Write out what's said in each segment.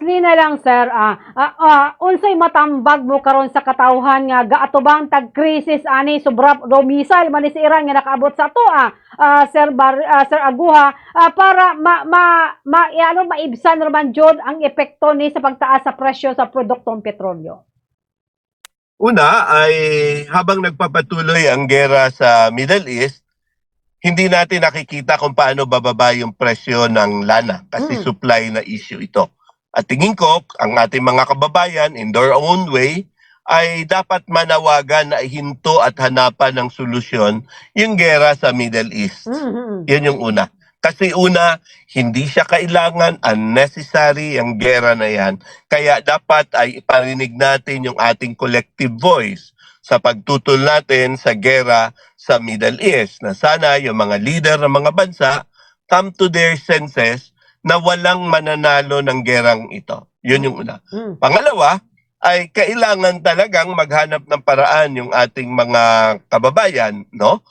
lastly na lang sir, unsay matambag mo karon sa katawhan nga gaatubang tag-krisis ani sobra do missile man ni si Iran nga nakaabot sa ato Sir Aguha, para maibsan naman jud ang epekto ni sa pagtaas sa presyo sa produktong petrolyo. Una ay habang nagpapatuloy ang gera sa Middle East, hindi natin nakikita kung paano bababa yung presyo ng lana kasi supply na issue ito. At tingin ko, ang ating mga kababayan in their own way ay dapat manawagan na hinto at hanapan ng solusyon yung gera sa Middle East. Yan yung una. Kasi una, hindi siya kailangan, unnecessary ang gera na yan. Kaya dapat ay iparinig natin yung ating collective voice sa pagtutol natin sa gera sa Middle East. Na sana yung mga leader ng mga bansa come to their senses na walang mananalo ng gerang ito. Yun yung una. Pangalawa, ay kailangan talagang maghanap ng paraan yung ating mga kababayan, no?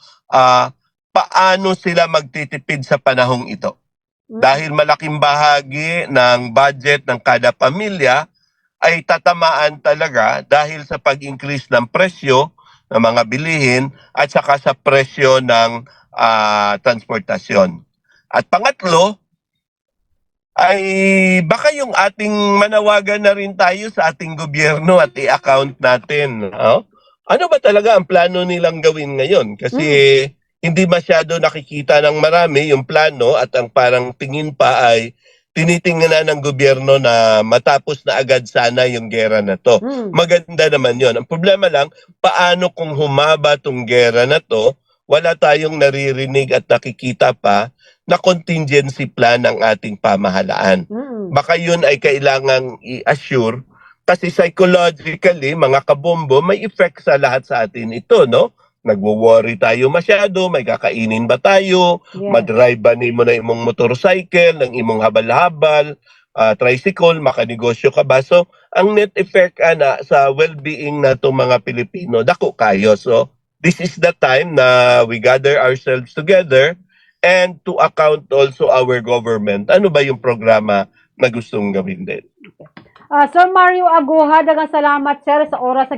Paano sila magtitipid sa panahong ito. Dahil malaking bahagi ng budget ng kada pamilya ay tatamaan talaga dahil sa pag-increase ng presyo ng mga bilihin at saka sa presyo ng transportasyon. At pangatlo, ay baka yung ating manawagan na rin tayo sa ating gobyerno at i-account natin. Ano ba talaga ang plano nilang gawin ngayon? Kasi hindi masyado nakikita ng marami yung plano at ang parang tingin pa ay tinitingnan ng gobyerno na matapos na agad sana yung gera na to. Maganda naman yon. Ang problema lang, paano kung humaba tong gera na to, wala tayong naririnig at nakikita pa na contingency plan ng ating pamahalaan. Baka yun ay kailangang i-assure kasi psychologically, mga kabombo, may effect sa lahat sa atin ito, no? Nagwo-worry tayo masyado, may kakainin ba tayo, madrive ba ni mo na imong motorcycle, ng imong habal-habal, tricycle, makanegosyo ka ba? So, ang net effect sa well-being na itong mga Pilipino, dako kayo. So, this is the time na we gather ourselves together and to account also our government. Ano ba yung programa na gustong gawin din? Sir Mario Aguha, daghang salamat sir sa oras sa